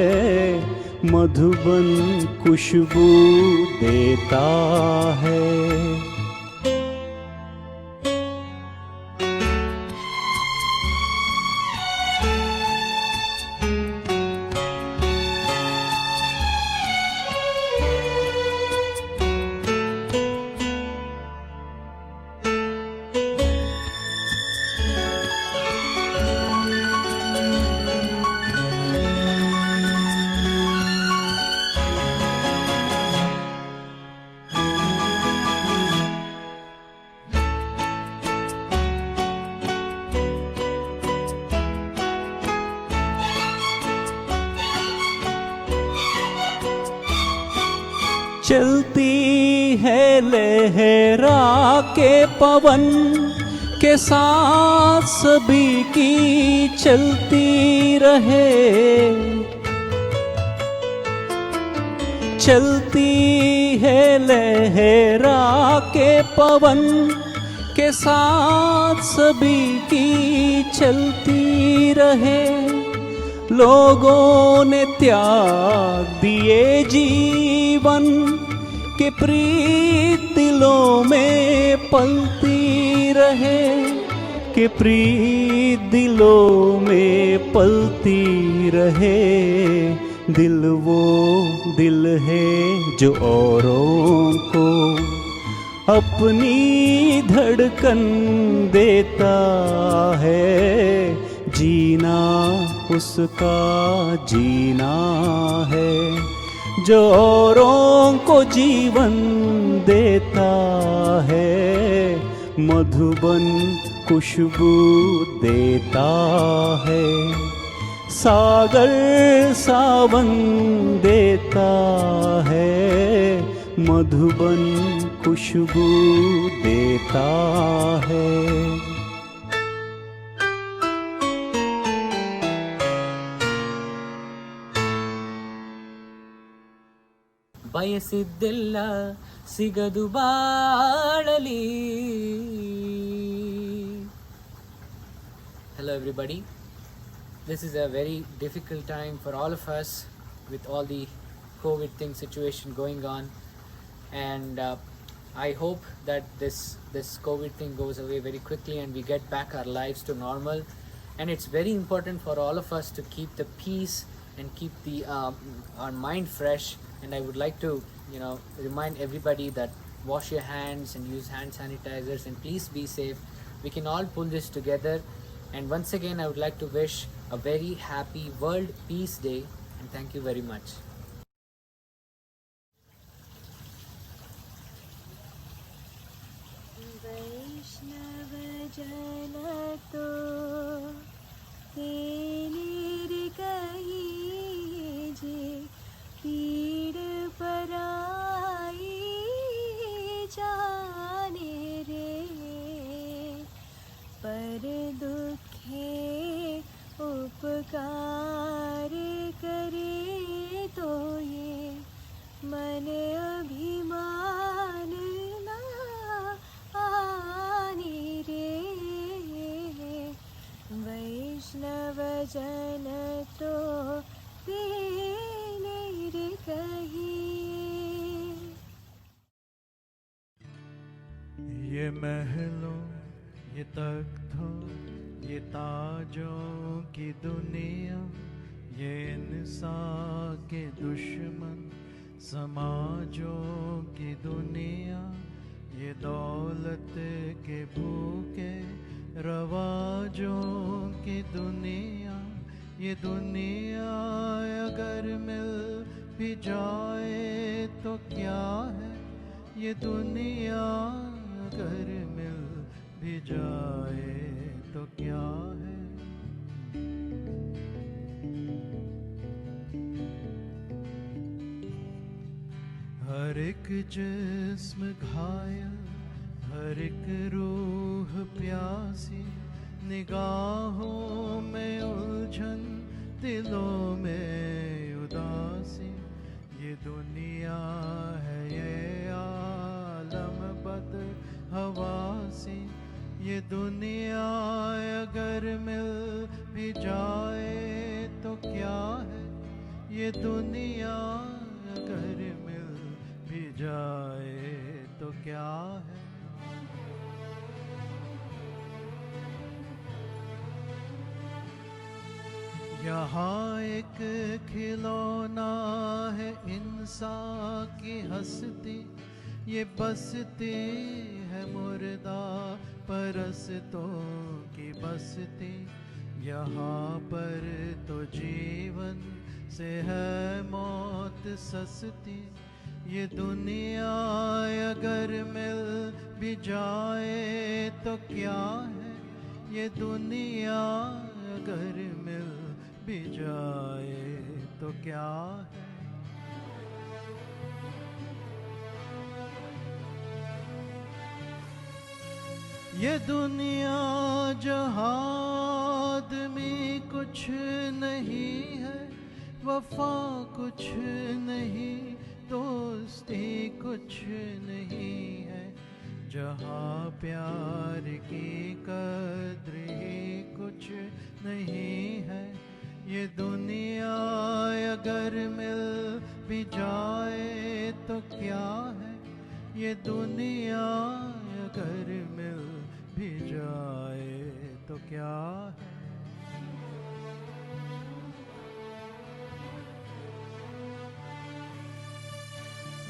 मधुबन खुशबू देता है। चलती है लहरा के पवन के साथ सभी की चलती रहे। चलती है लहरा के पवन के साथ सभी की चलती रहे। लोगों ने त्याग दिए जीवन के प्रीत दिलों में पलती रहे। के प्रीत दिलों में पलती रहे। दिल वो दिल है जो औरों को अपनी धड़कन देता है। जीना उसका जीना है जो औरों को जीवन देता है। मधुबन खुशबू देता है। सागर सावन देता है। मधुबन खुशबू देता है। ಬಯಸಿದ್ದೆಲ್ಲ ಸಿಗದು ಬಾಳಲಿ. Hello everybody. This is a very difficult time for all of us with all the COVID thing situation going on, and I hope that this COVID thing goes away very quickly and we get back our lives to normal. And it's very important for all of us to keep the peace and keep the our mind fresh. And I would like to remind everybody that wash your hands and use hand sanitizers, and please be safe. We can all pull this together. And once again, I would like to wish a very happy World Peace Day, and thank you very much. पीड़ पराई जाने रे, पर दुखे उपकार करे तो ये मन अभिमान ना आने रे। वैष्णव जन तो ये महलों ये तख्तों ये ताजों की दुनिया, ये इंसान के दुश्मन समाजों की दुनिया, ये दौलत के भूखे रवाजों की दुनिया, ये दुनिया अगर मिल भी जाए तो क्या है, ये दुनिया अगर मिल भी जाए तो क्या है। हर एक जिस्म घायल, हर एक रूह प्यासी, निगाहों में उलझन दिलों में उदासी, ये दुनिया है ये आलम बद हवासी, ये दुनिया अगर मिल भी जाए तो क्या है, ये दुनिया अगर मिल भी जाए तो क्या है। यहाँ एक खिलौना है इंसान की हस्ती, ये बसती है मुर्दा परस्तों की बसती, यहाँ पर तो जीवन से है मौत सस्ती, ये दुनिया अगर मिल भी जाए तो क्या है, ये दुनिया अगर मिल भी जाए तो क्या है। ये दुनिया जहाद में कुछ नहीं है, वफा कुछ नहीं, दोस्ती कुछ नहीं है, जहाँ प्यार की कद्र ही कुछ नहीं है। ये दुनिया अगर मिल भी जाए तो क्या है, ये दुनिया अगर मिल भी जाए तो क्या है।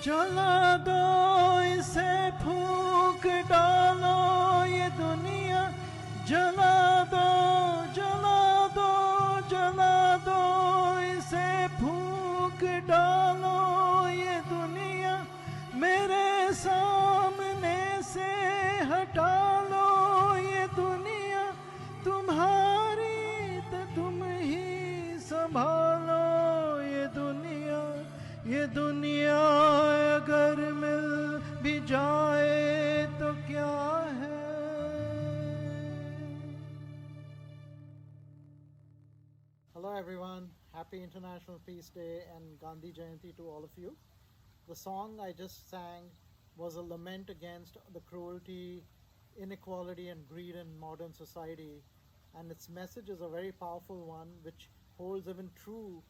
जला दो इसे, फूंक डालो ये दुनिया, जला दो जला दो जला दो इसे, फूंक डालो ये दुनिया, मेरे सामने से हटा लो ये दुनिया, तुम्हारी तो तुम ही संभालो ये दुनिया। ये दुनिया अगर मिल भी जाए तो क्या है। Hello everyone, happy International Peace Day and Gandhi Jayanti to all of you. The song I just sang was a lament against the cruelty, inequality and greed in modern society, and its message is a very powerful one which holds even true,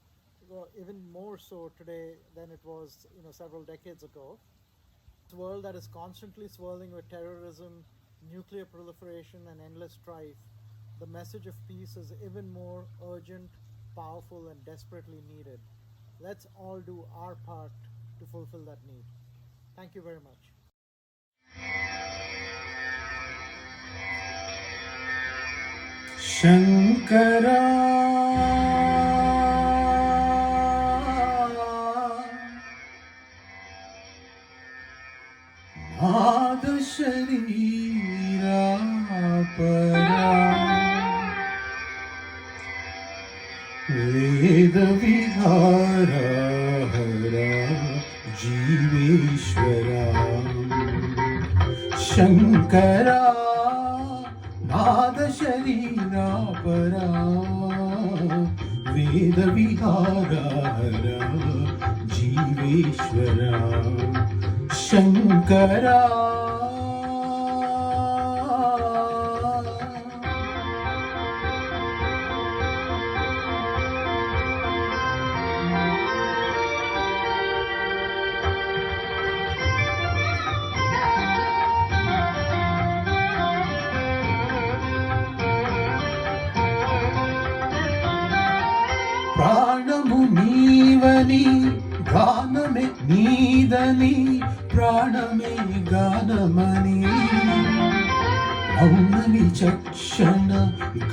even more so today than it was several decades ago. This world that is constantly swirling with terrorism, nuclear proliferation and endless strife, the message of peace is even more urgent, powerful and desperately needed. Let's all do our part to fulfill that need. Thank you very much. Shankara नाद शरीरा परा, वेद विहारा हरा जीवेश्वरा। शंकरा नाद शरीरा परा, वेद विहारा हरा जीवेश्वरा। शंकरा ప్రాణము నీవని గానమే నీదని, ప్రాణమే గానమని మౌన విచక్షణ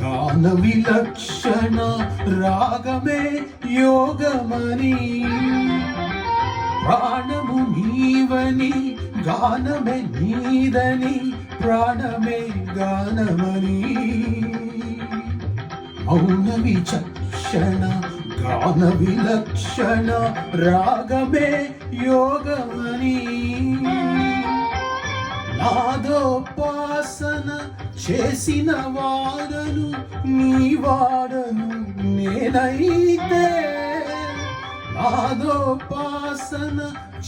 గాన విలక్షణ, రాగమే యోగమని। ప్రాణము నీవని గానమే నీదని, ప్రాణమే గానమని మౌన విచక్షణ గాన విలక్షణ, రాగమే యోగమని। నాదోపాసన చేసిన వాడను నీ వాడను నేనైతే, నాదోపాసన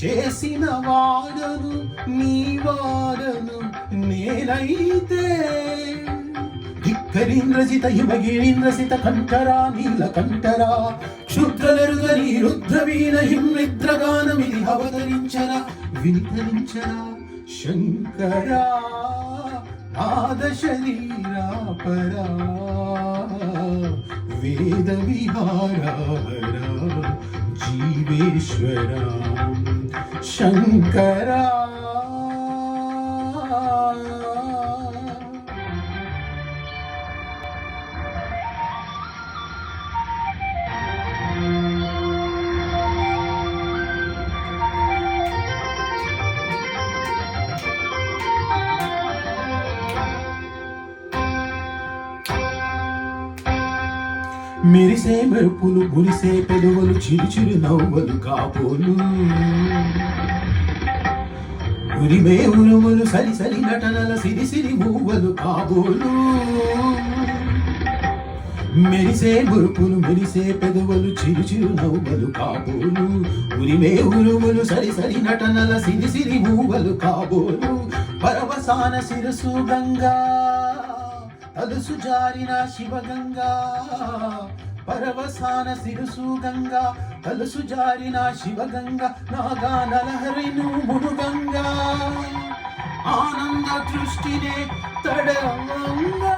చేసిన వాడను నీ వాడను నేనైతే। ధిక్కరీంద్రజిత హిమగిరీంద్రసిత కంఠరా నీలకంఠరా, క్షుద్రనెరుగని రుద్రవీణ హిమ్మిద్రగానమిది అవతరించరా వినితరించరా। శంకరా నాద శరీరా పరా, వేద విహారా హరా జీవేశ్వరా। శంకరా మెరిసే మెరుపులు మురిసే పెదవులు చిరు చిరు నవ్వులు కాబోలు, ఉరిమే ఉరుములు సరి సరి నటనల సిరి సిరి మూవలు కాబోలు మెరిసే మురుపులు మెరిసే పెదవులు చిరు చిరు నవ్వులు కాబోలు ఉరిమే ఉరుములు సరి సరి నటనల సిరి సిరి మూవలు కాబోలు పరవసాన శిరసు గంగా తలుసు జారిన శివగంగా పరవసాన శిరసు గంగా తలుసు జారిన శివగంగా నాగానలహరిను మునుగంగా ఆనంద దృష్టినే తడవంగా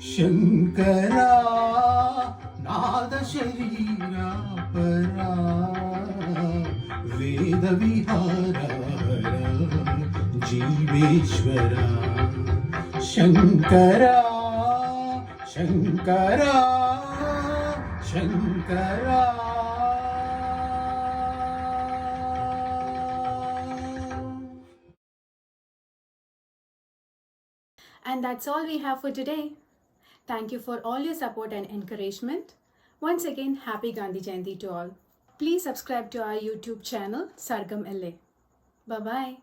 శంకరా నాద శరీరా పరా వేద విహార జీవేశ్వరా శంకరా శంకరా శంకరా. And that's all we have for today. Thank you for all your support and encouragement. Once again, happy Gandhi Jayanti to all. Please subscribe to our YouTube channel, Sargam LA. Bye-bye.